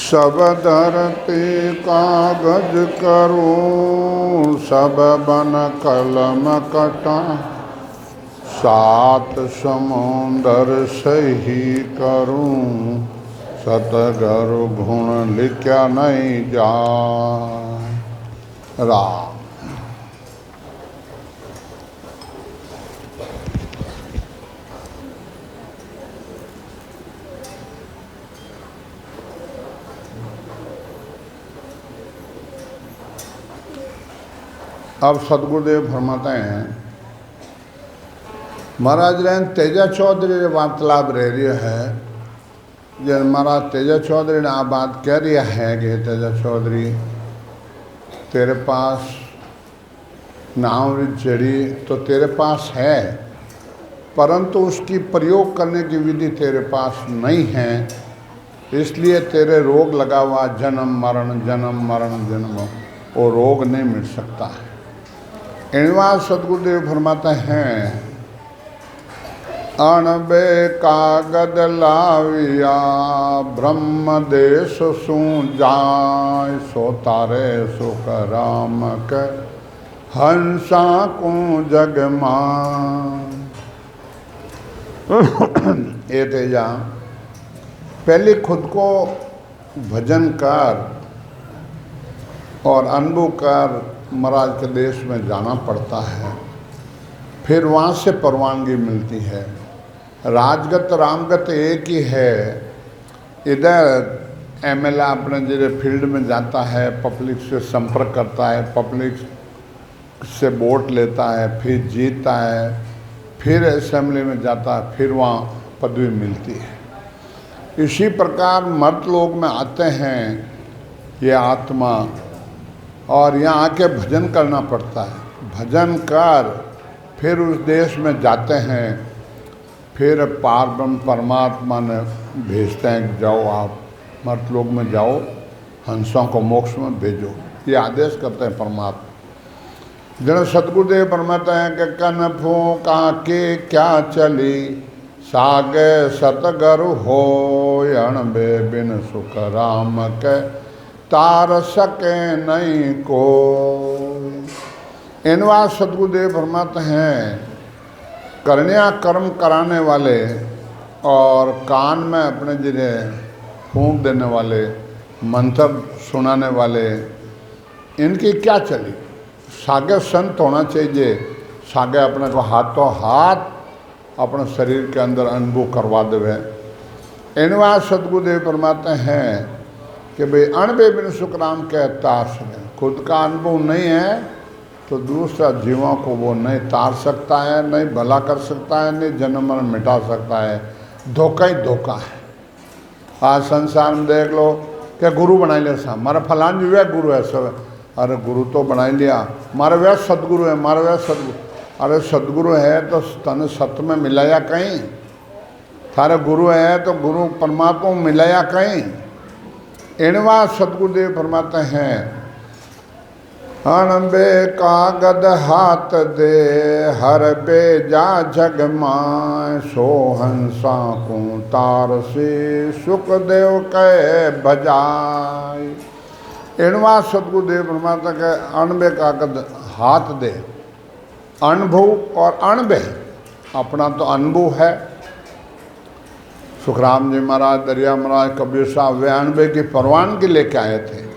सब धरती कागज करूं, सब बन कलम कटा, सात समुंदर सही करूं, सतगुरु गुण लिखा नहीं जा। राम। अब सतगुरुदेव फरमाते हैं, महाराज रहन तेजा चौधरी वार्तालाप रह रही है। जब महाराज तेजा चौधरी ने आ बात कह रही है कि तेजा चौधरी तेरे पास नाम चढ़ी तो तेरे पास है, परंतु उसकी प्रयोग करने की विधि तेरे पास नहीं है, इसलिए तेरे रोग लगा हुआ जन्म मरण जन्म मरण जन्म, वो रोग नहीं मिट सकता है। इनवाद सतगुरुदेव फरमाते हैं, अणबे कागद लाविया ब्रह्म देश सू जाय, सो तारे सुख राम के हंसा को जग मान। ये तेजा पहले खुद को भजन कर और अनुभव कर महाराज के देश में जाना पड़ता है, फिर वहाँ से परवानगी मिलती है। राजगत रामगत एक ही है। इधर एमएलए अपने जगह फील्ड में जाता है, पब्लिक से संपर्क करता है, पब्लिक से वोट लेता है, फिर जीतता है, फिर असेंबली में जाता है, फिर वहाँ पदवी मिलती है। इसी प्रकार मर्त लोक में आते हैं ये आत्मा, और यहाँ आके भजन करना पड़ता है। भजन कर फिर उस देश में जाते हैं, फिर पार ब्रह्म परमात्मा ने भेजते हैं, जाओ आप मर्त लोक में जाओ, हंसों को मोक्ष में भेजो, ये आदेश करते हैं परमात्मा। जन सतगुरुदेव फरमाते हैं कि कन फूका के क्या चली, सागे सतगुरु हो अणबे बिन सुख राम के तार सके नहीं को। इनवा सतगुरुदेव फरमाते हैं, करनिया कर्म कराने वाले और कान में अपने जिन्हें फूंक देने वाले, मंत्र सुनाने वाले, इनकी क्या चली। सागे संत होना चाहिए, सागे अपने को हाथों हाथ अपने शरीर के अंदर अनुभव करवा देवे। इनवा सतगुरुदेव फरमाते हैं कि भाई अणबे बिन सुख राम के तार सके। खुद का अनुभव नहीं है तो दूसरा जीवों को वो नहीं तार सकता है, नहीं भला कर सकता है, नहीं जन्म मरण मिटा सकता है। धोखा ही धोखा है। आज संसार में देख लो क्या गुरु बना लिया साहब, मारा फलान जी वह गुरु है सब। अरे गुरु तो बना ही लिया, मारा वह सदगुरु है, मारा वह सदगुरु। अरे सदगुरु है तो तने सत्य में मिलाया कहीं, थारे गुरु है तो गुरु परमात्मा में मिलाया कहीं। इनवा सतगुरुदेव फरमाते हैं, अणबे कागद हाथ दे हर बे जा जग माय, सो हंसा को तार से सुखदेव कह बजाय। इनवा सतगुरुदेव फरमाते हैं, अणबे कागद हाथ दे। अनुभव और अणबे, अपना तो अनुभव है। सुखराम जी महाराज, दरिया महाराज, कबीर साहब वे अणबे की परवानगी लेके आए थे।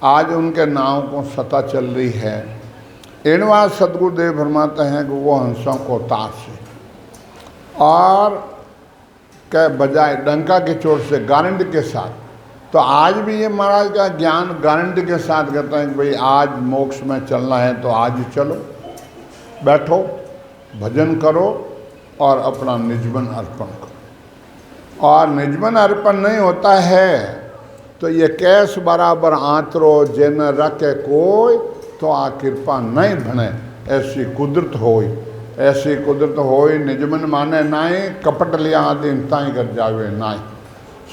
आज उनके नाव को सता चल रही है। इनवा सतगुरुदेव फरमाते हैं कि वो हंसों को तार से और के बजाय डंका की चोट से गारंटी के साथ। तो आज भी ये महाराज का ज्ञान गारंटी के साथ कहते हैं कि भाई आज मोक्ष में चलना है तो आज ही चलो, बैठो, भजन करो और अपना निजमन अर्पण करो। और निजमन अर्पण नहीं होता है तो ये कैस बराबर आंतरो जिन रखे कोई, तो आ कृपा नहीं बने। ऐसी कुदरत होई, ऐसी कुदरत होई, निजमन माने नाई, कपट लिया दिन ताई कर जावे नाई।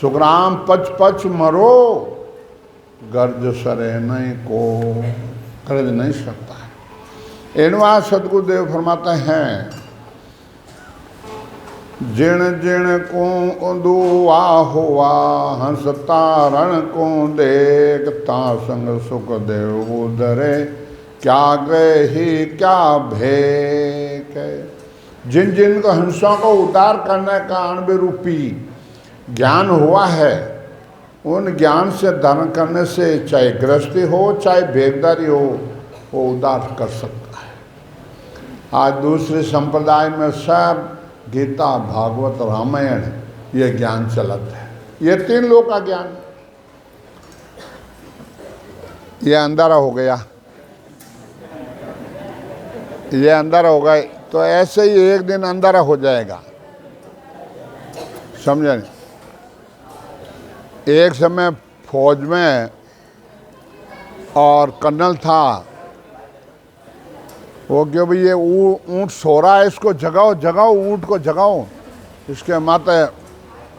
सुखराम पच पच मरो, गर्ज सरे नहीं को, गर्ज नहीं सकता है। इनवा सतगुरुदेव फरमाते हैं, जिण जिण को दुआ हुआ हंसता रण को देख ता संग सुख देव उदरे क्या ग्रही क्या भेक। जिन जिन को हंसों को उतार करने का अणु रूपी ज्ञान हुआ है, उन ज्ञान से धारण करने से चाहे गृहस्थी हो चाहे भेगदारी हो, वो उदार कर सकता है। आज दूसरे संप्रदाय में सब गीता भागवत रामायण ये ज्ञान चलता है। ये 3 लोग का ज्ञान, ये अंधारा हो गया, ये अंधारा हो गए, तो ऐसे ही एक दिन अंधारा हो जाएगा, समझे नहीं। एक समय फौज में और कर्नल था, वो क्यों भाई ये ऊँट सो रहा है, इसको जगाओ जगाओ, ऊँट को जगाओ, इसके माथे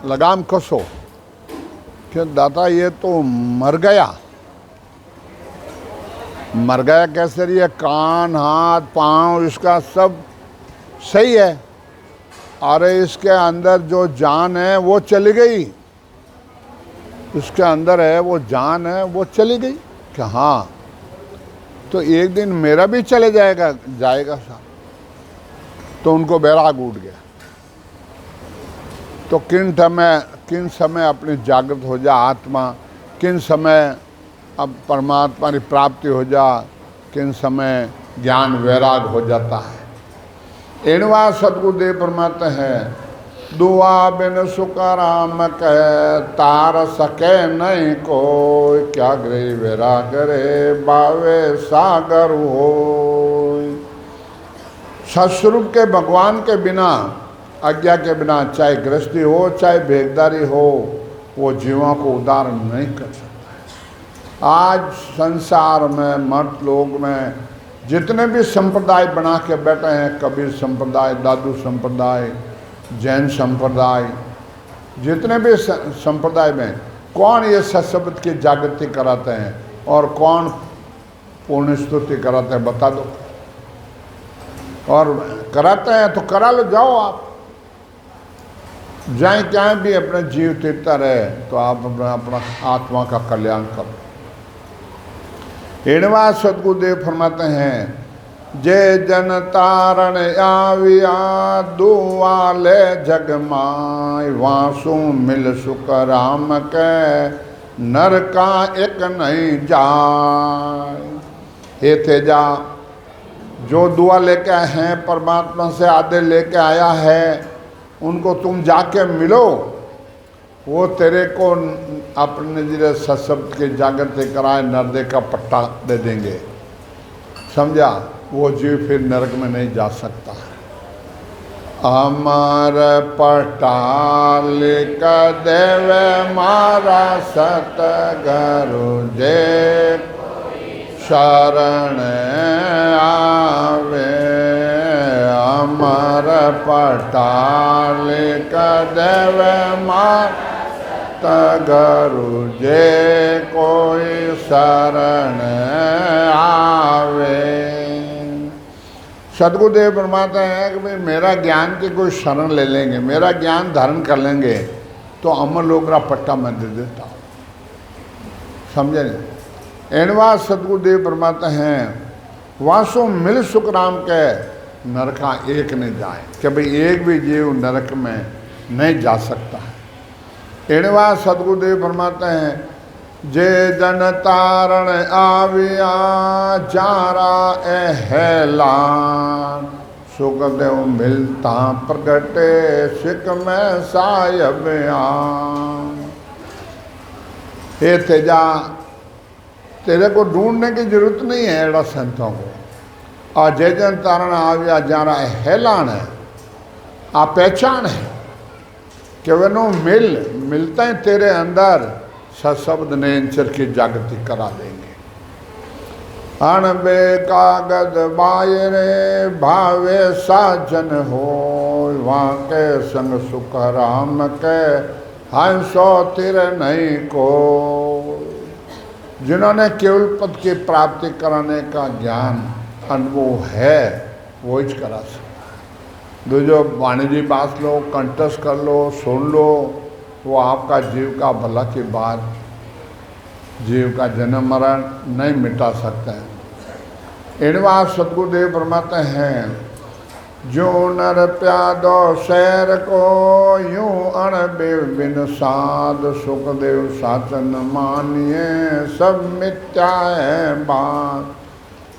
लगाम कसो। क्यों दादा ये तो मर गया। मर गया कैसे? ये कान हाथ पाँव इसका सब सही है, अरे इसके अंदर जो जान है वो चली गई, इसके अंदर है वो जान है वो चली गई क्या? हाँ, तो एक दिन मेरा भी चले जाएगा साहब। तो उनको बैराग उठ गया। तो किन समय अपनी जागृत हो जा आत्मा, किन समय अब परमात्मा की प्राप्ति हो जा, किन समय ज्ञान वैराग हो जाता है। इनवा सदगुरुदेव फरमाते हैं, दुआ बिन सुखराम कह तार सके नहीं कोई, क्या गृह वैराग रे बावे सागर हो। सत्स्वरूप के भगवान के बिना, आज्ञा के बिना, चाहे गृहस्थी हो चाहे भेगदारी हो, वो जीवों को उदार नहीं कर सकता। आज संसार में मठ लोग में जितने भी संप्रदाय बना के बैठे हैं, कबीर संप्रदाय, दादू संप्रदाय, जैन संप्रदाय, जितने भी संप्रदाय में कौन ये सत्शब्द की जागृति कराते हैं और कौन पूर्ण स्तुति कराते हैं, बता दो। और कराते हैं तो करा लो, जाओ आप जाए क्या भी अपने जीव तीरता रहे, तो आप अपना आत्मा का कल्याण करो। इनवा सदगुरुदेव फरमाते हैं, जे जन तारण आविया दुआले जग माय, वासु मिल सुख राम के नर का एक नहीं जाय। हे तेजा, जो दुआ लेके आए हैं, परमात्मा से आदे लेके आया है, उनको तुम जाके मिलो, वो तेरे को अपने जिले सत्शब्द की जागृति कराए नरदे का पट्टा दे देंगे, समझा। वो जीव फिर नरक में नहीं जा सकता। अमर पटाल का देव मारा सतगुरु जे शरण आवे। अमर पटाल का देव मारा सतगुरु जे कोई शरण आवे। सदगुरुदेव फरमाते हैं कि भाई मेरा ज्ञान की कोई शरण ले लेंगे, मेरा ज्ञान धारण कर लेंगे, तो अमर लोग का पट्टा मैं दे देता हूँ, समझे नहीं। एनवा सदगुरुदेव फरमाते हैं, वासु मिल सुख राम के नरका एक नहीं जाए, कि भाई एक भी जीव नरक में नहीं जा सकता है। एनवा सदगुरुदेव फरमाते हैं, जे जन तारण आविया जारा एहलान, सुखदेव मिलता प्रगटे सिख में सायब आन। हे तेजा, तेरे को ढूंढने की जरूरत नहीं है एड़ा संतों को। और जे जन तारण आविया जारा एहलान है, आप पहचान है कि वनो मिलता है तेरे अंदर सशब्द नेंचर की जागृति करा देंगे। अणबे कागज बायरे भावे साजन हो, वहाँ के संग सुख राम के हंसो तिर नहीं को। जिन्होंने केवल पद की प्राप्ति कराने का ज्ञान अनुभव है, वो ही करा सकता है। दूजो वाणिज्य बात लो, कंठस्थ कर लो, सुन लो, वो आपका जीव का भला की बात, जीव का जन्म मरण नहीं मिटा सकते हैं। इनवा सतगुरुदेव फरमाते हैं, जो नर प्यादो शहर को यूं अणबे बिन साध, सुखदेव साचन मानिए सब मिथ्या है बात।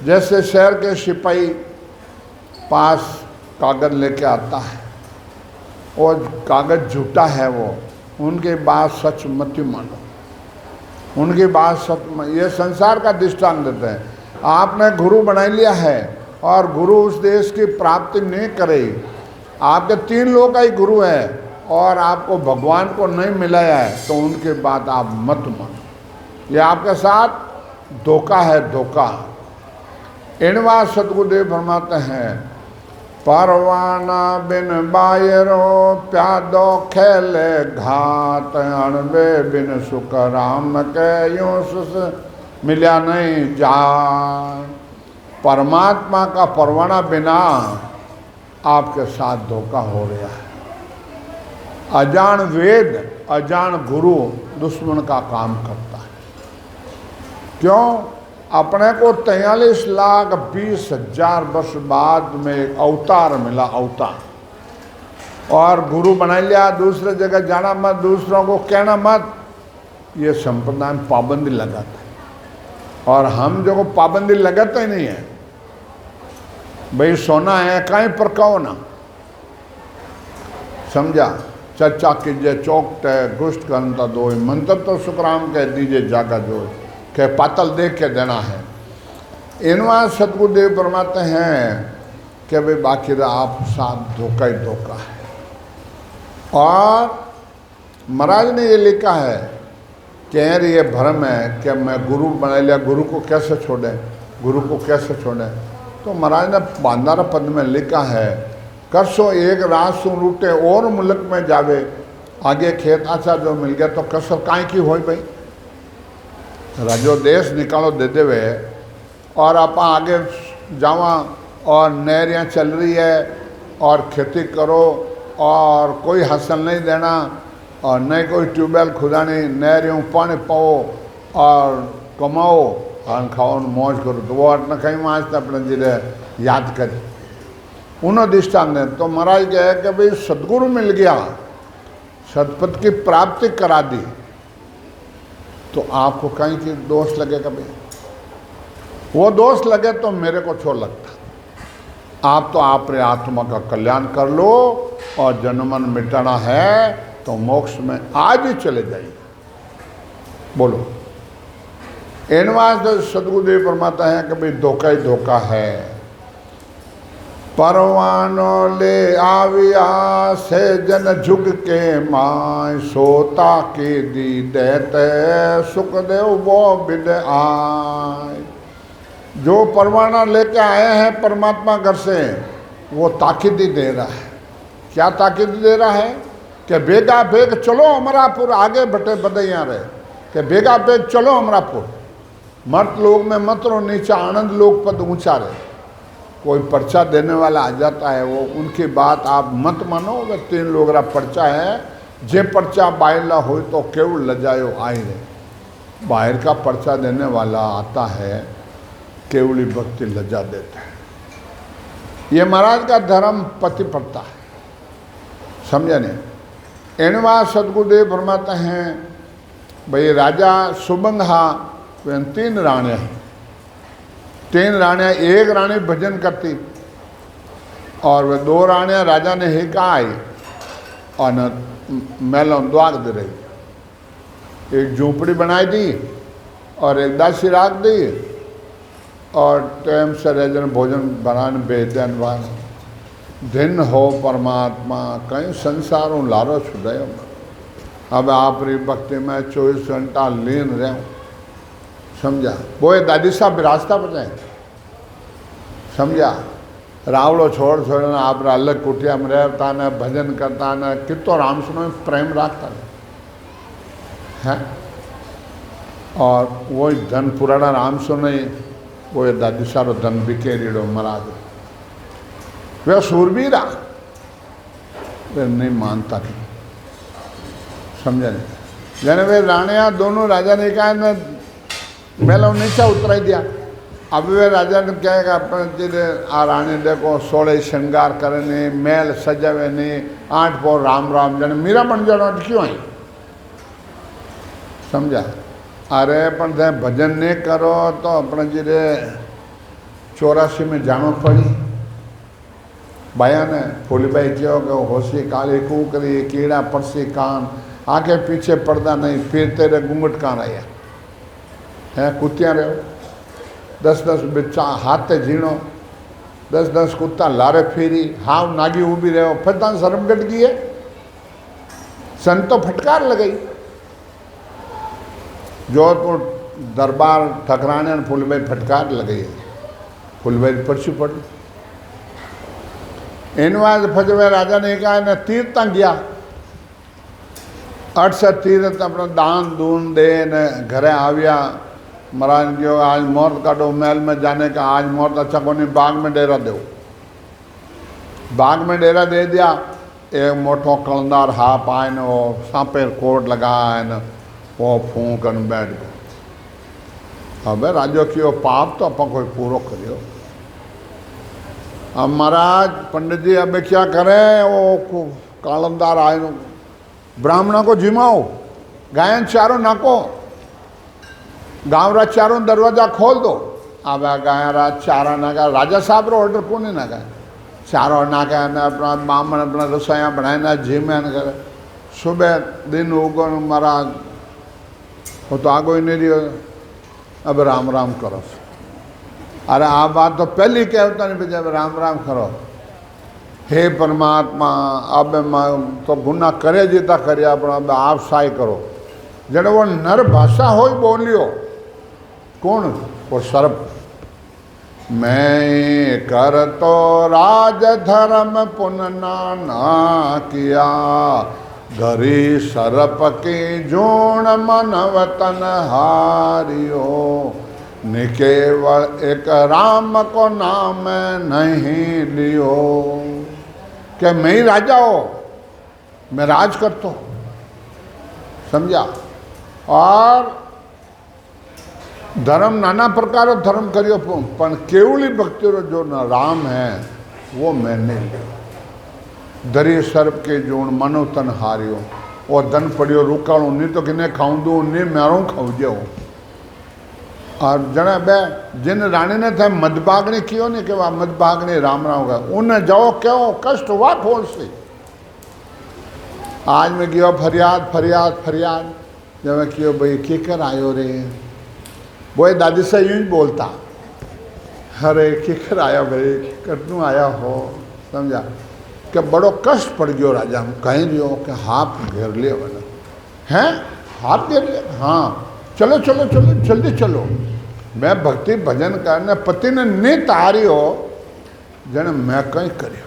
जैसे शहर के सिपाही पास कागज लेके आता है और कागज झूठा है, वो उनकी बात सच मत मानो, उनकी बात सच। ये संसार का दृष्टांत देते हैं। आपने गुरु बना लिया है और गुरु उस देश की प्राप्ति नहीं करे, आपके 3 लोग का ही गुरु है और आपको भगवान को नहीं मिलाया है, तो उनकी बात आप मत मानो। ये आपके साथ धोखा है, धोखा। इनवा सतगुरुदेव फरमाते हैं, परवाना बिन बायरो प्यादो खेले घात, अणबे बिन सुख राम के यूं सुस मिल्या नहीं जा। परमात्मा का परवाना बिना आपके साथ धोखा हो रहा है। अजान वेद, अजान गुरु दुश्मन का काम करता है। क्यों? अपने को 43,20,000 वर्ष बाद में एक अवतार मिला, अवतार, और गुरु बना लिया। दूसरे जगह जाना मत, दूसरों को कहना मत, ये संप्रदाय में पाबंदी लगाता है। और हम जो पाबंदी लगाते ही नहीं है, भाई सोना है कहीं पर कहो ना, समझा? चर्चा कीजिए चौकटे गुष्ट करता दो, मंत्र तो सुखराम कह दीजिए जागा जो के पातल देख के देना है। इनवा सतगुरुदेव फरमाते हैं कि भाई बाकी आप साथ धोखा ही धोखा है। और महाराज ने ये लिखा है कि ये भ्रम है कि मैं गुरु बना लिया, गुरु को कैसे छोड़ें, गुरु को कैसे छोड़ें। तो महाराज ने 15 पद में लिखा है, करसो एक रात सु रूटे और मुल्क में जावे, आगे खेत अच्छा जो मिल गया तो कसर काई की हो भाई। राजो देश निकालो दे देवे और आप आगे जावा और नहरियाँ चल रही है और खेती करो और कोई हासिल नहीं देना और नहीं कोई ट्यूबवेल खुदानी, नहरियों पानी पाओ और कमाओ और खाओ मौज करो, तो वो अपना कहीं माँच अपने जिले याद करे। उन्होंने दृष्टांत ने तो महाराज कहे कि भाई सदगुरु मिल गया, सतपथ की प्राप्ति करा दी, तो आपको कहीं की दोष लगेगा भाई? वो दोष लगे तो मेरे को छोड़ लगता। आप तो अपने आत्मा का कल्याण कर लो और जन्मन मिटाना है तो मोक्ष में आज ही चले जाइए। बोलो। एनवास सदगुरुदेव फरमाता है कि भाई धोखा ही धोखा है। परवानो ले आविया से जन झुक के माय, सोता के दी देते सुखदेव वो बिद आय। जो परवाना लेके आए हैं परमात्मा घर से, वो ताकीद ही दे रहा है। क्या ताकीद दे रहा है? कि बेगा बेग चलो अमरापुर, आगे बटे बदैया रहे कि बेगा बेग चलो अमरापुर, मर्त लोग में मत रो नीचा, आनंद लोग पद ऊंचा रहे। कोई पर्चा देने वाला आ जाता है, वो उनकी बात आप मत मानो। वे 3 लोग रा पर्चा है, जे पर्चा बाहर हो तो केवल लजायो आई रहे। बाहर का पर्चा देने वाला आता है, केवली भक्ति लजा देता है। ये महाराज का धर्म पति पड़ता है, समझा नहीं? एनवा सदगुरुदेव फरमाते हैं भाई राजा सुबंगा 3 रानियाँ हैं, 3 रानियाँ, एक रानी भजन करती और वे 2 रानियाँ राजा ने ही कहा आई और न मेलों द्वाग दे रही। एक झोंपड़ी बनाई दी और एक दासी राख दी और टाइम से रजन भोजन बनाने बेदन वान दिन हो परमात्मा कहीं संसारों लारो छुड़ायो। अब आप री भक्ति में 24 घंटा लीन रहे, समझा? वो ये दादी साहब रास्ता बताए, समझा? रावलो छोड़ छोड़ना आप अलग कुटिया में रहता न, भजन करता न, कितो राम सुनो प्रेम रखता है। और वो धन पुराना राम सुने, वो ये दादी सारो धन बिके रीड़ो महाराज। वे सूरबीरा फिर नहीं मानता नहीं, समझा नहीं। जने वे राणिया दोनों राजा ने कहा न मेला नीचा उतराई दिया। अब वे राजा ने कहेगा अपने आ रानी देखो सोड़े श्रृंगार करे नहीं, मेल सजावे नहीं, 8 पौर राम राम जने मीरा बन जानो क्यों आई, समझा। अरे पण ते भजन नहीं करो तो अपने जीरे 84 में जानो पड़ी। भाया ने फूलीबाई क्यों कि होशी काली कुकरी कीड़ा पड़सी कान, आगे पीछे पर्दा नहीं, फिर तेरे घूंघट कान आया है, कुत्तियाँ रहो 10-10 बच्चा हाथे झीणो, 10-10 कुत्ता लारे फेरी, हाव नागी उभी रहो, फिर तान शर्म गट गई है। संतो फटकार लगाई। जोधपुर दरबार ठकराने ने फूलबाई फटकार लगाई, फूलबाई पर्ची पड़ी। इन बाद फजवे राजा ने कहा ने तीर्थ गया, 8 से तीर्थ अपना दान दून दे ने घरे आविया। महाराज जो आज मुहूर्त काटो महल में जाने का, आज मुहूर्त अच्छा को नहीं, बाग में डेरा दो। बाग में डेरा दे दिया। एक मोटो कलंदार हाप आए न वो सांपेर कोट लगाए न वो फूंकन बैठ गए। अब राजो की वो पाप तो अपन कोई पूरो करियो। अब महाराज पंडित जी अब क्या करें, वो कलंदार आए न ब्राह्मणों को जिमाओ, गायन चारों नाको, गाँव रा चारों दरवाजा खोल दो। अब गायरा चारा नागा राजा साहब रो ऑर्डर को नहीं नागा, चारों नागा अपना ब्राह्मण अपना रसोइया बनाए ना जिमे न करे। सुबह दिन उगो महाराज वो तो आगो ही नहीं रही, अब राम राम करो। अरे आप बात तो पहली कहता नहीं जब राम राम करो। हे परमात्मा अब मैं तो गुना करे जीता करे, अब आप सहाय करो। जब वो नर भाषा हो बोलियो, कौन वो सर्प, मैं कर तो राज धर्म पुन नाना किया, घरी सर्प की जोण मन वतन हारियो, निकेवल एक राम को नाम नहीं लियो। क्या मैं ही राजा हो, मैं राज करता हूँ, समझा। और धर्म नाना प्रकार धर्म करियो, पण केवली भक्ति जो न राम है वो मैं नहीं लियो। दरी सर्प के जोण मनो तन हारियो, और धन पड़ियो रुकाणो, नहीं तो किने खाऊं दू नहीं मारो खाऊ जाओ। और जने बे जिन रानी ने थे मदभागनी कियो नहीं कि वह मदभागनी राम राम का उन्हें जाओ क्यों कष्ट हुआ खोल से। आज मैं गयो फरियाद फरियाद फरियाद, जब मैं क्यों भाई के कर आयो रे, वो दादी से यूं ही बोलता, अरे के कर आया भाई, कटनू आया हो, समझा। कि बड़ो कष्ट पड़ गयो राजा, हम कहीं दियो कि हाथ घेर लिया बना हैं, हाथ घेर लिया, हाँ चलो चलो चलो जल्दी चलो। मैं भक्ति भजन करने पति ने नहीं तारी हो, जन मैं कहीं करियो।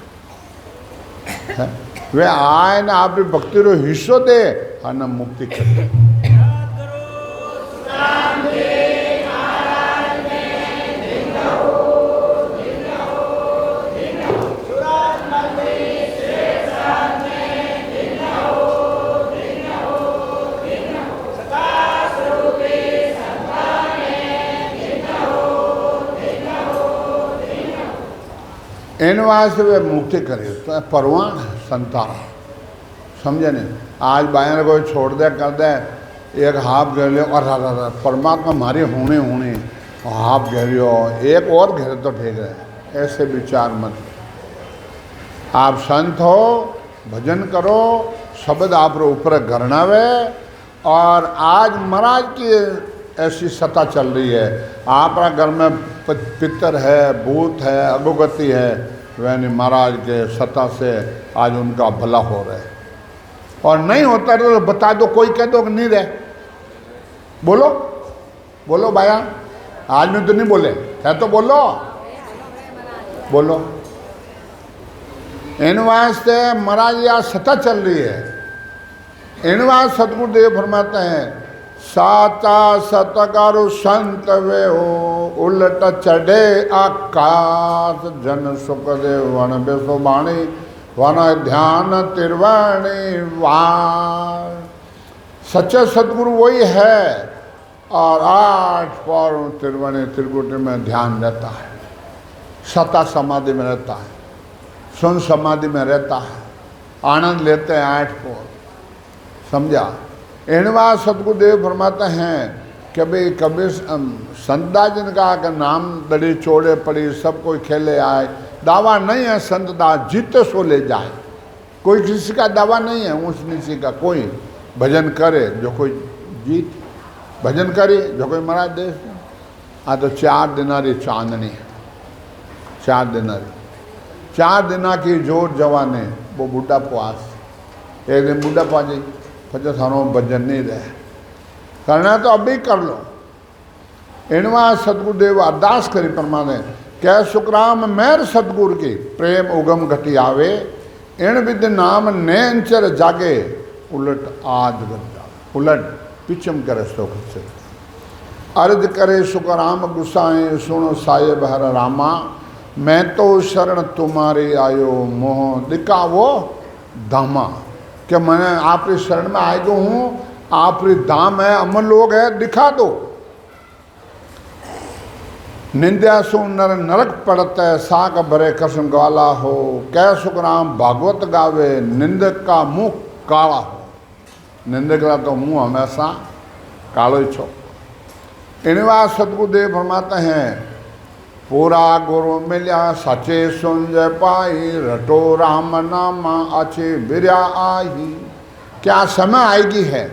वे आए ना आपकी भक्ति रो हिस्सो दे और न मुक्ति कर। इन वास्ते वे मुक्ति करे तो परवान संतान, समझे नहीं। आज बाहर कोई छोड़ दे कर दे, एक हाफ घेर लियो और परमात्मा हमारी होने होने हाफ घेरियो, एक और घेरे तो ठीक है, ऐसे विचार मत। आप संत हो, भजन करो, शब्द आप रो ऊपर घरनावे। और आज महाराज की ऐसी सत्ता चल रही है, आपका घर में पितर है, भूत है, अगुगति है, वैनी महाराज के सत्ता से आज उनका भला हो रहा है। और नहीं होता तो बता दो, कोई कह दो कि नहीं रहे, बोलो बोलो भाया, आज में तो नहीं बोले है तो बोलो बोलो। इन वास्ते महाराज यहाँ सत्ता चल रही है। इन वास्ते सतगुरुदेव फरमाते हैं, साचा सतगुरु संत वे हो, उलट चढ़े आकाश, जन सुख दे वन बेसो बाणी, वन ध्यान तिरवाणी वार। सच्चा सदगुरु वही है। और 8 पौर तिरवणी त्रिकुटी में ध्यान रहता है, सता समाधि में रहता है, सुन समाधि में रहता है, आनंद लेते हैं 8 पौर। समझा? इनवा सतगुरुदेव फरमाते हैं कि भाई कभी संतदास जी ने कहा कि नाम दड़ी चोड़े पड़ी सब कोई खेले आए। दावा नहीं है संतदास जीते सो ले जाए। कोई किसी का दावा नहीं है ऊंच नीचे का। कोई भजन करे जो कोई जीत, भजन करे जो कोई महाराज देश में। हाँ तो 4 दिनारी चांदनी है, 4 दिनारी, 4 दिना की जोर जवाने वो बूढ़ा पास। एक दिन बूढ़ा पा जाए फिर थानों भजन नहीं रहे, करना तो अभी कर लो। इनवा सतगुरुदेव अरदास करी परमाने कह सुखराम मेर सतगुर की प्रेम उगम घटी आवे। इन विद नाम नैनचर जागे उलट आद गड्ढा। उलट पिछम करे सुख से अर्ज करे सुखराम गुसाए सुनो साहेब हर रामा। मैं तो शरण तुम्हारी आयो मोह दिखावो धामा। क्या मैं आपकी शरण में आए जो हूँ, आपकी धाम है, अमर लोग है, दिखा दो। निंदा सु नर नरक पड़ता है साग भरे कसम गाला हो। कह सुखराम भागवत गावे निंदक का मुंह काला हो। निंदक का तो मुंह हमेशा कालो ही छो। इनवा सतगुरुदेव फरमाते हैं पूरा गुरु मिल्या सचे सुन जय पाई। रटो राम नामा अच्छे बिरया आई। क्या समय आएगी है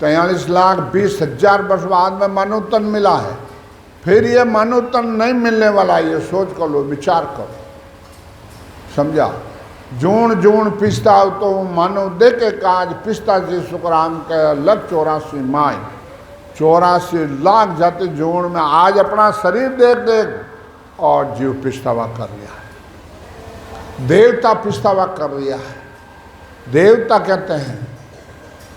43,20,000 वर्ष बाद में मानव तन मिला है। फिर ये मानव तन नहीं मिलने वाला। ये सोच कर लो, विचार करो। समझा? जून जून पिस्ता तो मानव देखे काज पिस्ता जी सुखराम के लग 84 माई 84 लाख जाति जून में आज अपना शरीर देख देख और जीव पिछतावा कर लिया है। देवता पिछतावा कर लिया है। देवता कहते हैं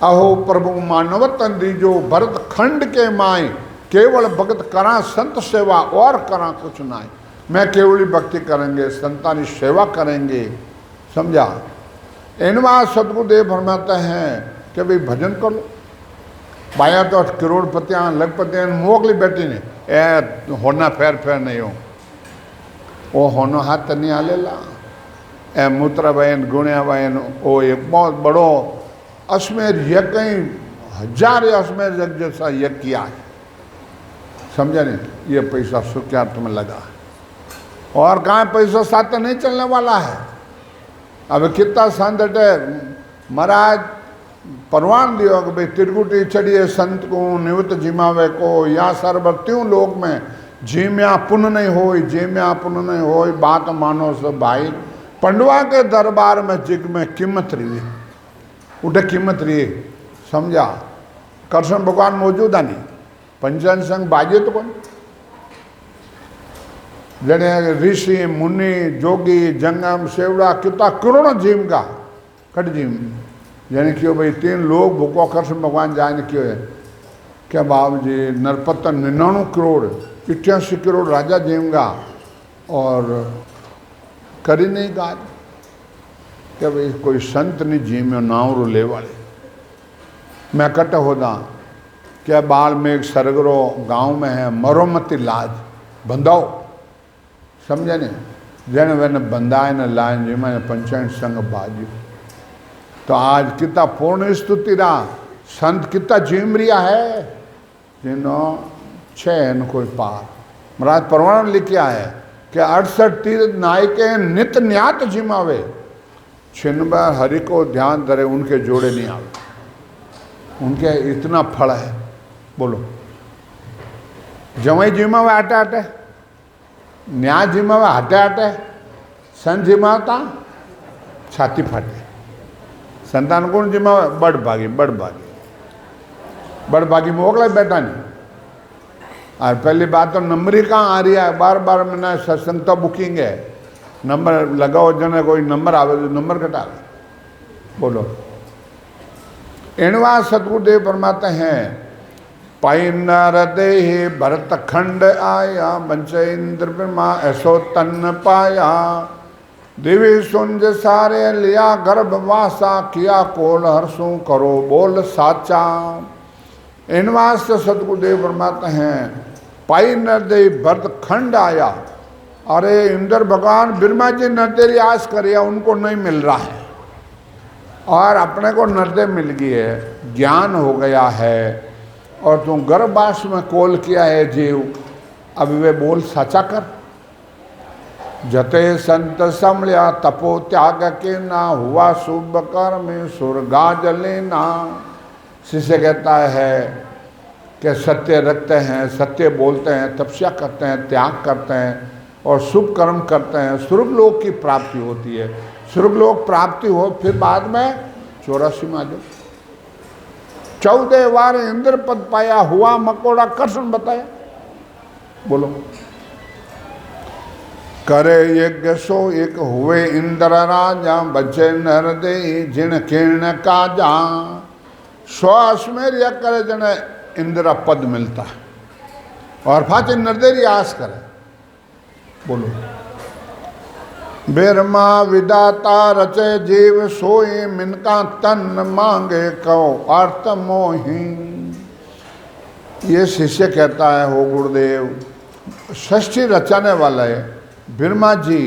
अहो प्रभु मानवतन दीजो भरत खंड के माए। केवल भगत करा संत सेवा और करा कुछ ना। मैं केवल भक्ति करेंगे, संतानी सेवा करेंगे। समझा? इनवा सतगुरुदेव फरमाते हैं कि भाई भजन कर लो। बाया तो करोड़पतियाँ लखपतियाँ मोकली बैठी ने ए होना फेर फेर नहीं हो। वो होनो हाथ नहीं आलेला ए मूत्रा बहन गुणिया बहन। वो एक बहुत बड़ो अश्मेर यज्ञ, कहीं 1000 अश्मेर यज्ञ जैसा यज्ञ किया है। समझा नहीं? ये पैसा सुख्यात में लगा और कहाँ पैसा साथ नहीं चलने वाला है। अब कितना संत अटे महाराज परवान दियो कि भाई त्रिकुटी चढ़िए संत को निवृत्त जिमावे को या सर्वत्यों लोग में जिम्या पुण्य नहीं हो, जिम्या पुण्य नहीं हो। बात मानो सब भाई पंडवा के दरबार में जिग में कीमत रही उठे कीमत रही। समझा? कृष्ण भगवान मौजूद है नहीं, पंचायत संघ बाजे तो कौन जने ऋषि मुनि जोगी जंगम सेवड़ा कितना करोड़ों जीव का कट जीव यानी क्यों भाई 3 लोग भूखो कृष्ण भगवान जाए ने क्यों है क्या बाबू जी नरपतन 99 करोड़ 88 करोड़ राजा जीवगा और करी नहीं गा क्या भाई कोई संत नहीं जी में नाव रो ले वाले। मैं कट होदा क्या बाल में एक सरगरो गांव में है मरोमती लाज बंधाओ। समझे नहीं? जन वन बंधाए न लाइन जी मैंने पंचायत संघ बाजू। तो आज कितना पूर्ण स्तुति रहा संत कितना जिमरिया है जिन्हों 6 कोई पार। महाराज परवान लिखा है कि 68 तीर्थ नायके नित न्यात जिमावे। छिन्न बार हरि को ध्यान धरे उनके जोड़े नहीं आवे। उनके इतना फल है। बोलो जमाई जिमावे आटे आटे, न्याय जिमावे आटे आटे, संत जिमावता छाती फाटे। संतान कौन जिमावे? बड़ भागी मोकला बैठा नहीं। और पहली बात तो नंबर ही कहाँ आ रही है। बार बार मैंने सत्संग तो बुकिंग है नंबर लगाओ जने कोई नंबर आवे तो नंबर कटा ले। बोलो इनवा सतगुरुदेव फरमाते हैं पाई नर देहि भरत खंड आया बंचे इंद्र ब्रह्मा ऐसो तन पाया। देवी सुंज सारे लिया गर्भवासा किया कोल हर्षों करो बोल साचा। इन वास्ते सतगुरुदेव फरमाते हैं पाई नरदेव भरत खंड आया। अरे इंद्र भगवान ब्रह्मा जी नरदेव आस करे उनको नहीं मिल रहा है और अपने को नरदेव मिल गई है, ज्ञान हो गया है और तू गर्भवास में कोल किया है जीव। अब वे बोल साचा कर। जते संत समल्या तपो त्याग के ना हुआ शुभ कर्म सुरगा जले ना। शिष्य कहता है कि सत्य रखते हैं, सत्य बोलते हैं, तपस्या करते हैं, त्याग करते हैं और शुभ कर्म करते हैं, स्वर्ग लोक की प्राप्ति होती है। स्वर्ग लोक प्राप्ति हो फिर बाद में 84 में आ जाओ। 14 बार इंद्र पद पाया, हुआ मकोड़ा कर्षण बताया। बोलो करे यज्ञ सो एक हुए इंद्र राजा बचे नर दे जिन किरण काजा। श्वासमेर करे जन इंद्र पद मिलता है और फाते नरदेरी आस करे। बोलो बेरमा विदाता रचे जीव सोए मिनका तन मांगे कहो अर्थ मोही। ये शिष्य कहता है हो गुरुदेव षष्ठी रचाने वाला है ब्रह्मा जी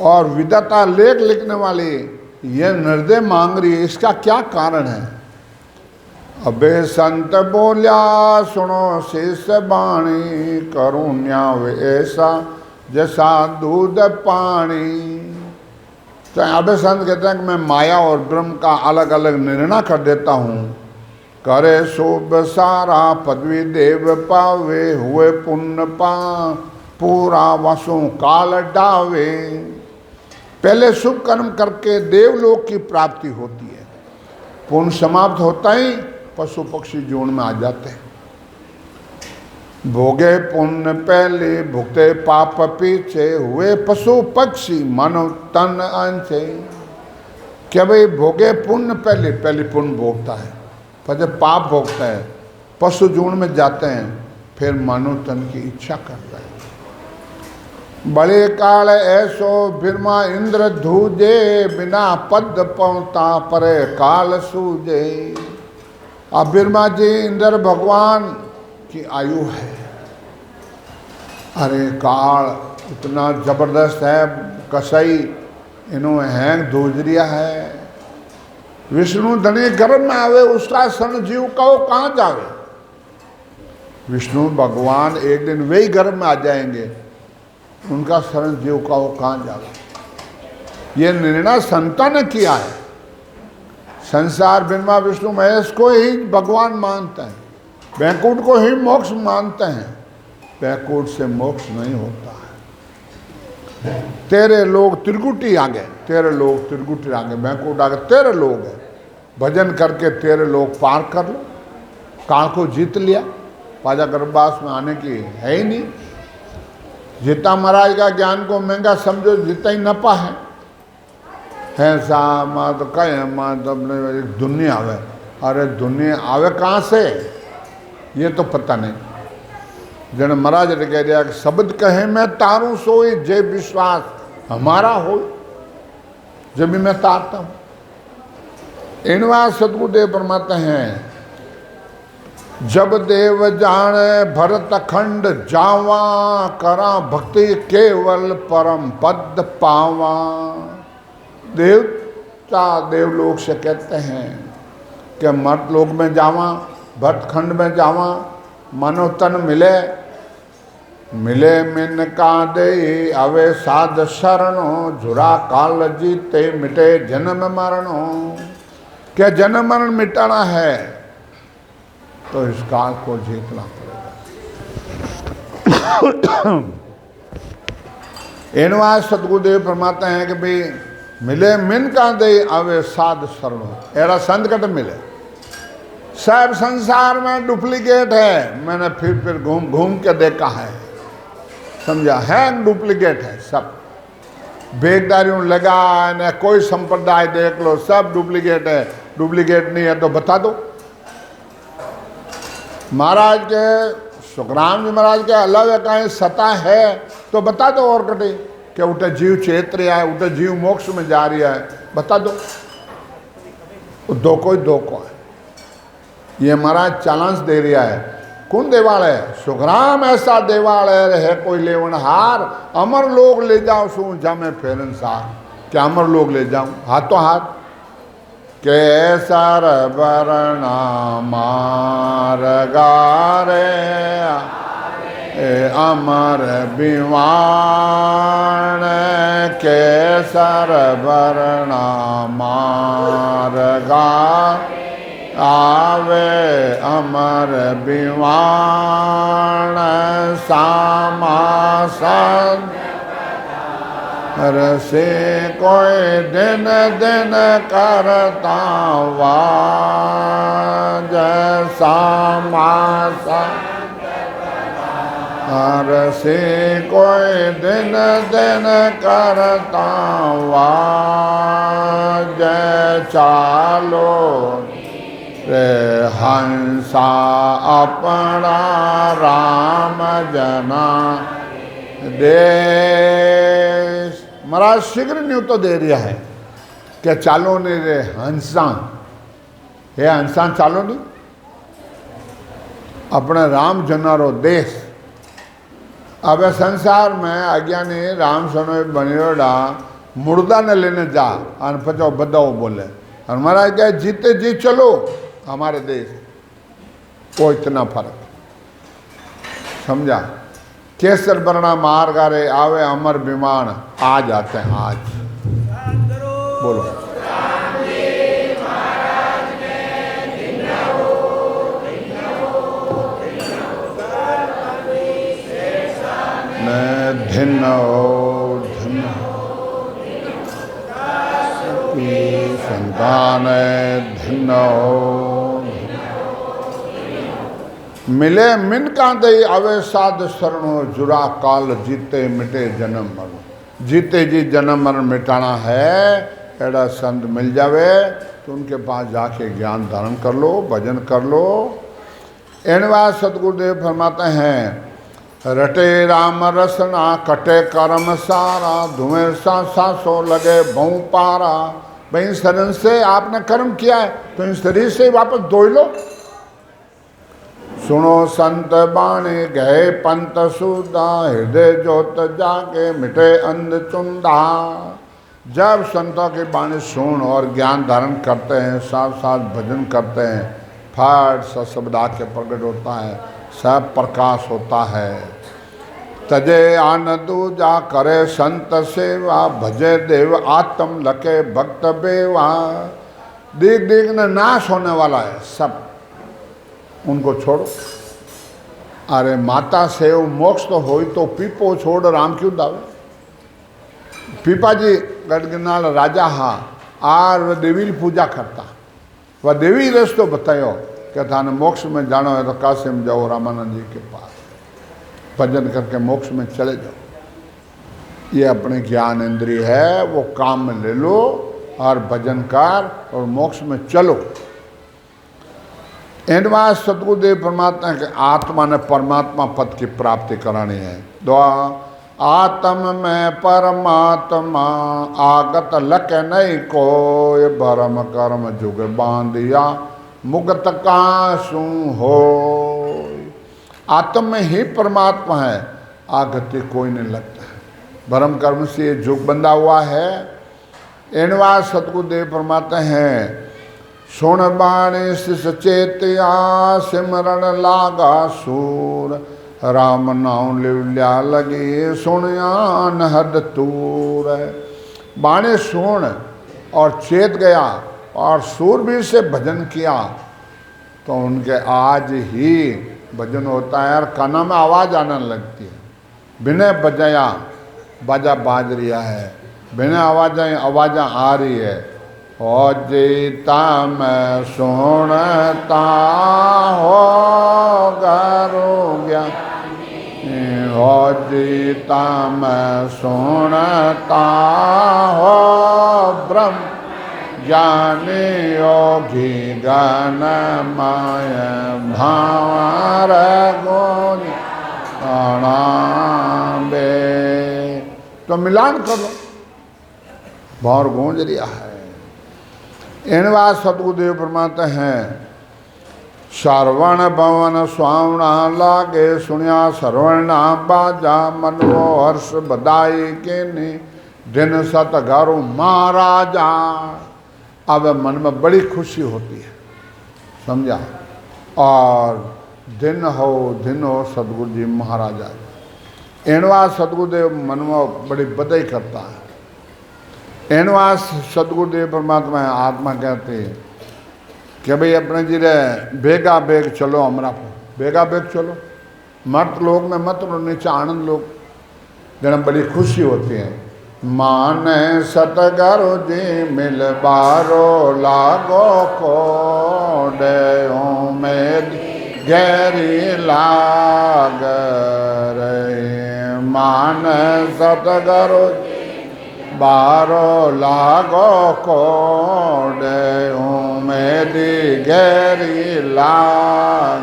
और विदाता लेख लिखने वाले ये नरदे मांग रही है, इसका क्या कारण है? अबे संत बोलिया सुनो शेष बाणी करुण्या वे ऐसा जैसा दूध पानी। तो अबे संत कहते हैं कि मैं माया और ब्रह्म का अलग अलग निर्णय कर देता हूँ। करे शुभ सारा पदवी देव पावे हुए पुण्य पा पूरा वसों काल डावे। पहले शुभ कर्म करके देवलोक की प्राप्ति होती है, पुण्य समाप्त होता ही पशु पक्षी जोन में आ जाते हैं। भोगे पुण्य पहले भुगते पाप पीछे हुए पशु पक्षी मानव तन अंशे। क्या भाई भोगे पुण्य पहले पुण्य भोगता है, पर जब पाप भोगता है पशु जोन में जाते हैं फिर मानव तन की इच्छा करता है। बड़े काल ऐसो ब्रह्मा इंद्र धूजे बिना पद पहुँता परे काल सूझे। अब ब्रह्मा जी इंद्र भगवान की आयु है। अरे काल इतना जबरदस्त है, कसाई इन्होंने हैंग धूजरिया है। विष्णु धनी गर्भ में आवे उसका सन जीव का वो कहाँ जावे? विष्णु भगवान एक दिन वे ही गर्भ में आ जाएंगे, उनका शरण जीव का वो कहाँ जावे? ये निर्णय संतों ने किया है। संसार ब्रह्मा विष्णु महेश को ही भगवान मानते हैं, वैकुंठ को ही मोक्ष मानते हैं। वैकुंठ से मोक्ष नहीं होता है। तेरे लोग त्रिकुटी आ गए, तेरे लोग त्रिकुटी आ गए, वैकुंठ आ गए, तेरे लोग है। भजन करके तेरे लोग पार कर लो। काल को जीत लिया, पाजा गर्भवास में आने की है ही नहीं। जितना महाराज का ज्ञान को महंगा समझो जितना ही नफा है सा माँ तो कहे माँ तो अपने एक दुनिया आवे। अरे दुनिया आवे कहाँ से ये तो पता नहीं। जन महाराज ने कह दिया कि शब्द कहे मैं तारूं सोई जय विश्वास हमारा हो, जब भी मैं तारता हूँ। इनवा सतगुरुदेव फरमाते हैं जब देव जाने भरत खंड जावा करा भक्ति केवल परम पद पावा। देवता देवलोक से कहते हैं कि मर्त लोक में जावा, भरत खंड में जावा, मानव तन मिले मिले मिन का दे अवे साध शरणो झुरा काल जीते मिटे जन्म मरणो। क्या जन्म मरण मिटाना है तो इस काल को जीतना पड़ेगा। इनवा सतगुरुदेव फरमाते हैं कि भाई मिले मिन का दे अवे साध शरणो। ऐसा संत कट मिले। सब संसार में डुप्लीकेट है, मैंने फिर घूम घूम के देखा है, समझा है डुप्लीकेट है सब। बेगदारियों लगा न कोई संप्रदाय देख लो सब डुप्लीकेट है। डुप्लीकेट नहीं है तो बता दो। महाराज के सुखराम जी महाराज के अलावा कहीं सता है तो बता दो और कटे कि उठे जीव चेत रहा है, उठे जीव मोक्ष में जा रहा है, बता दो। दो कोई दो को है, ये महाराज चैलेंज दे रहा है। कौन देवाल है? सुखराम ऐसा देवाल है कोई लेवनहार, अमर लोग ले जाओ सू जामे फेरन सार। क्या अमर लोग ले जाऊं? हाथों हाथ केसर बरना मार गारे अमर बिवान, केसर बरना मार गा आवे अमर बिवान, सामासन रसे कोई दिन दिन करता वाज, सामासा रसे कोई दिन दिन करता वाज, चालो रे हंसा अपना राम जना देश। महाराज शीघ्र न्यू तो दे रहा है कि चालो ने रे हंसा, हे हंसा चालो नहीं अपने राम जनारो देश। अब संसार में अज्ञानी राम सनो बनियोड़ा मुर्दा ने लेने जा और पचो बदाओ बोले, और महाराज क्या जीते जी चलो हमारे देश को, इतना फर्क समझा। केसर बरना मार गारे आवे अमर विमान, आज आते हैं आज। बोलो मैं धिन्न हो धन्य की संतान धिन्न हो, मिले मिन कांदे आवे साध शरणो, जुरा काल जीते मिटे जन्म मरण। जीते जी जन्म मरण मिटाना है, एड़ा संत मिल जावे तो उनके पास जाके ज्ञान धारण कर लो, भजन कर लो। एनवा सतगुरुदेव फरमाते हैं, रटे राम रसना कटे कर्म सारा, धुएं सांसों लगे भऊ पारा। भाई शरीर से आपने कर्म किया है तो इन शरीर से वापस धो लो। सुनो संत बाणी गए पंत सुधा, हृदय जोत जाके मिटे अंध चुंदा। जब संतों की बाणी सुन और ज्ञान धारण करते हैं, साथ साथ भजन करते हैं, फट सा शब्द आके प्रकट होता है, सब प्रकाश होता है। तजे आनंद जा करे संत सेवा, भजे देव आत्म लके भक्त बेवा। दिग दिग ने नाश होने वाला है सब, उनको छोड़ो। अरे माता से मोक्ष तो हो तो पीपो छोड़ राम क्यों दावे। पीपा जी गढ़गिनाल राजा हा आर वह देवी पूजा करता, वह देवी रस्तो बतायो कि थाने मोक्ष में जाना है तो काशी में जाओ रामानंद जी के पास, भजन करके मोक्ष में चले जाओ। ये अपने ज्ञान इंद्रिय है, वो काम में ले लो और भजन कर और मोक्ष में चलो। एंडवा सतगुरुदेव परमात्मा के आत्मा ने परमात्मा पद की प्राप्ति करानी है। दुआ आत्म में परमात्मा आगत लक नहीं कोय, भरम कर्म जुग बांधिया मुगत कासू हो। आत्म में ही परमात्मा है, आगति कोई नहीं लगता है। भरम कर्म से ये जुग बंधा हुआ है। एनवा सतगुरुदेव परमात्मा है, सुन बाणी सचेतिया सिमरण लागा सूर, राम नाम लिवल्या लगी सुनयान हद तूर। बाणी सुन और चेत गया और सूरवीर से भजन किया तो उनके आज ही भजन होता है और कानों में आवाज़ आने लगती है। बिना बजाया बाजा बाज रहा है, बिना आवाज़ें आ रही है। हो जीता मैं सुनता हो गरो ज्ञान, हो जीता मैं सुनता हो ब्रह्म ज्ञानी योगी गण माय भावर गुण बे। तो मिलान कर लो। भौर गूंज रिया है। इन बात सतगुरुदेव फरमाते हैं, श्रवण भवन स्वावणा लागे, सुनिया श्रवण बाजा, मनवो हर्ष बधाई के ने, दिन सत घरो महाराजा। अब मन में बड़ी खुशी होती है, समझा। और दिन हो सतगुरु जी महाराजा। एनवा सतगुरुदेव मन में बड़ी बधाई करता है। एनवा सतगुरुदेव परमात्मा आत्मा कहते हैं कि भाई अपने जी रे बेगा बेग चलो अमरापुर, बेगा बेग चलो। मर्त लोग में मत लो, नीचे आनंद लोग जन बड़ी खुशी होती है। माने सतगुरु जी मिल बारो लागो को, में गहरी लाग रही। मान सतगुरु बारो लागो को, में गहरी लाग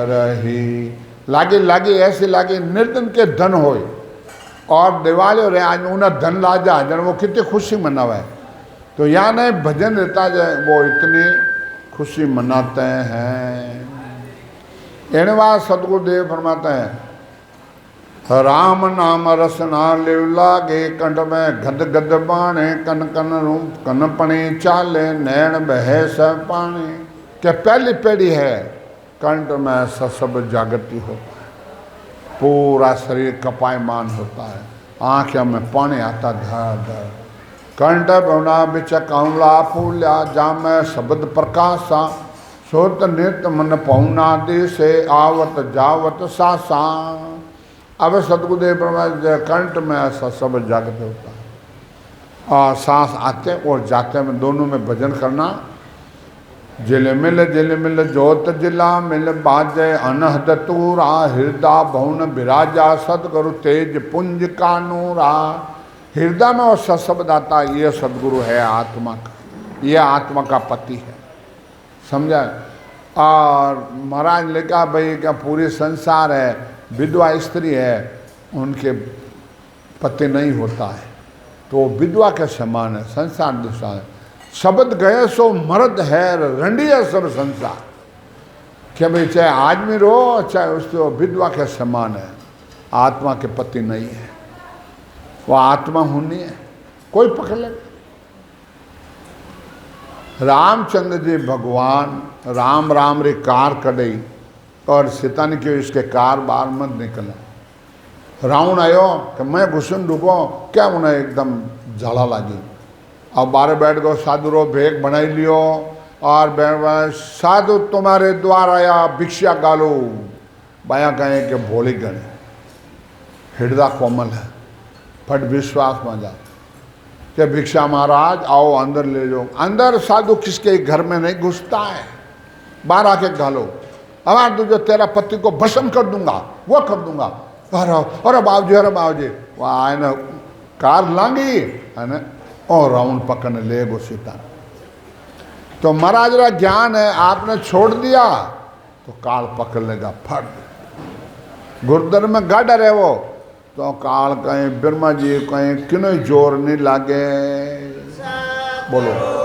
रही। लागी लागी ऐसी लागी निर्धन के धन होए, और दिवाली हो रहे आज उन्हें धन ला जा जन वो कितनी खुशी मनावे। तो यहाँ नहीं भजन रहता जाए वो इतनी खुशी मनाते हैं। एनवा सतगुरुदेव फरमाते हैं, राम नाम रसना लिव लागे, कंठ में गद गद बाणे, कन कन रूप कन पणी चाले, नैन बहे सब पानी। क्या पहली पीढ़ी है कंठ में सब जागृति होता है, पूरा शरीर कपायमान होता है, आँखों में पानी आता धर धर। कंठ बना बिच कमला फूल्या, जामे शब्द प्रकाशा, सोत नित्य मन पौना दिसे, आवत जावत सासा। अब सतगुरुदेव परमात्मा कंठ में ऐसा सब जागृत होता है, और सांस आते और जाते में दोनों में भजन करना। जिल मिल जोत जिला मिल बाजे, अनहद तूरा हृदय भवन विराजा, सतगुरु तेज पुंज का नूरा। हृदय में और सत्शब्द आता, ये सदगुरु है आत्मा का, ये आत्मा का पति है, समझा। और महाराज ने कहा भाई क्या पूरी संसार है, विधवा स्त्री है, उनके पति नहीं होता है, तो विधवा के समान है, संसार दूसरा है। शब्द गए सो मर्द है, रंडिया सब संसार। क्या भाई चाहे आदमी रो चाहे उसको विधवा के समान है, आत्मा के पति नहीं है, वो आत्मा होनी है, कोई पकड़ ले। रामचंद्र जी भगवान राम राम रे कार कड़ई, और सीता ने क्यों इसके कार बार मत निकला। रावण आयो कि मैं घुसन डूबो, क्या उन्हें एकदम झाला लगी। अब बारे बैठ गो, साधु रो भेग बनाई लियो, और साधु तुम्हारे द्वार आया भिक्षा गालो। बाया कहें कि भोली गणे, हृदय कोमल है, फट विश्वास में जा कि भिक्षा महाराज आओ अंदर ले जाओ। अंदर साधु किसके घर में नहीं घुसता है, बाहर आके घालो। अब तुझे तेरा पति को भस्म कर दूंगा, वो कर दूंगा। अरे बाबूजी वो आए न कार लांगी है न, और राउंड पकड़ने ले गो सीता। तो महाराज का ज्ञान है, आपने छोड़ दिया तो काल पकड़ लेगा फट। गुरुद्वारे में गाडर है वो, तो काल कहीं ब्रह्मा जी कहीं क्यों जोर नहीं लागे। बोलो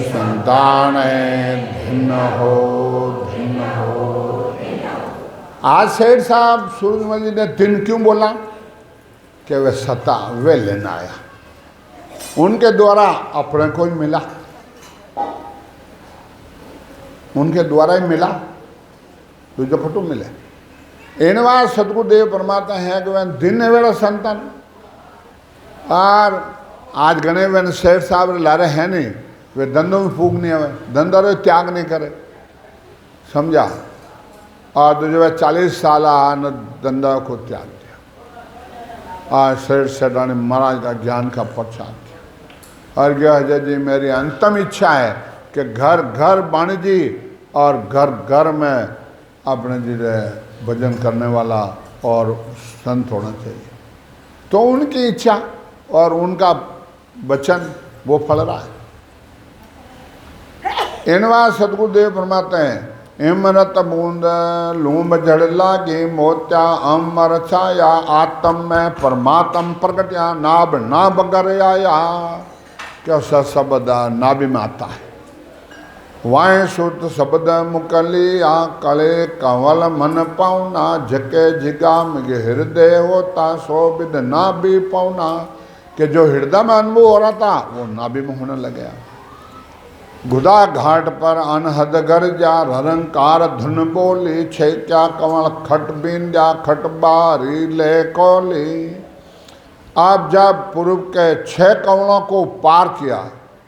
संतान भिन्न हो भिन्न हो। आज सेठ साहब सूरजमल जी ने दिन क्यों बोला कि वे सता वे लेना आया, उनके द्वारा अपने को ही मिला, उनके द्वारा ही मिला, तुझे फोटो मिले। एनवा सतगुरुदेव परमात्मा है कि वह दिन है वेड़ा संतान। और आज गणे वे सेठ साहब लारे हैं नहीं, वे धंधों में फूक नहीं आवे, धंधा रो त्याग नहीं करे, समझा। और तो जो 40 साल न धंधा को त्याग दिया, आज सेठ सेठानी महाराज का ज्ञान का प्रचार किया। और क्या हजरत जी मेरी अंतिम इच्छा है कि घर घर बाणी जी और घर घर में अपने जी भजन करने वाला और संत होना चाहिए। तो उनकी इच्छा और उनका वचन वो फल रहा है। इनवा सदगुरुदेव फरमाते हैं, इमरत बूंद लूंब जड़ लागे मोत्या अमर छाया आत्म में परमात्म प्रगट्या नाभ ना बगर आया। क्या शब्द नाभि में आता है। वाय सुत शब्द मुकलिया कले कंवल मन पाउना झके जिगा में हृदय होता सो विद नाभि पाउना। कि जो हृदय में अनुभव हो रहा था वो नाभि में होने लग गया। गुदा घाट पर अनहद गरजा रंकार धुन बोली छे क्या कंवल खट बिंजा खट बारी ले कोली। आप जब पूर्व के 6 कंवलों को पार किया,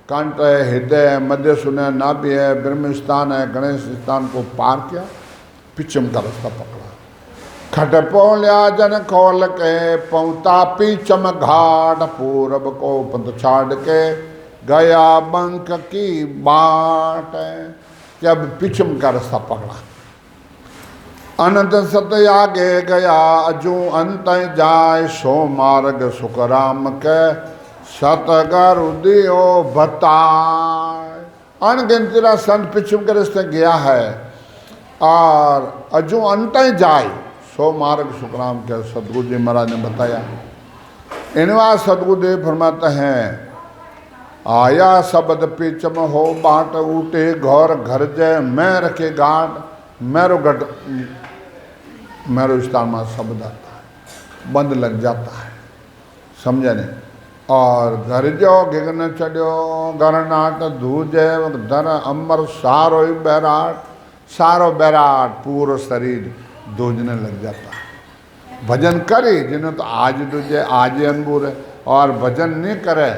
कंठ है, हृदय, मध्य सुने, नाभि है, ब्रह्म स्थान है, गणेश स्थान को पार किया, पिछम का रास्ता पकड़ा। खट पोल्या जन खोल के पौता पीछम घाट पूरब को पंथ छाड़ के गया बंक की बाट। जब पिछम का रास्ता पकड़ा, अनंत सत्य आगे गया अजू अंत जाय सो मार्ग सुखराम के सतगरु दियो बताए। अनगिनती संत पिछम के रास्ते गया है और अजू अंत जाय सो मार्ग सुखराम के सतगुरु जी महाराज ने बताया। इनवा सतगुरुदेव फरमाते हैं, आया शब्द पिचम हो बाट उठे घौर घर जय मैं रखे घाट। मेरो स्थान में शब्द आता है, बंद लग जाता है, समझे नहीं। और घर जो गिगन चढ़ो गरनाट धूजे धर अमर सारो बैराट। सारो बैराट पूरा शरीर दूजने लग जाता है। भजन करे जिन्हें तो आज दूजे आज अनबूर है, और भजन नहीं करे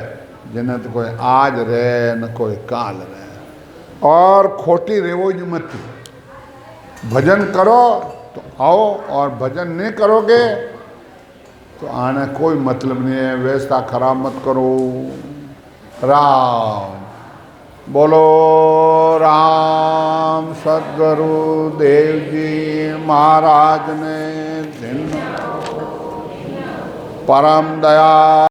जिन्हें तो कोई आज रहे न कोई काल रहे। और खोटी रेवोज मत, भजन करो तो आओ, और भजन नहीं करोगे तो आने कोई मतलब नहीं है। व्यवस्था खराब मत करो। राम बोलो राम सद्गुरु देव जी महाराज ने दिन परम दया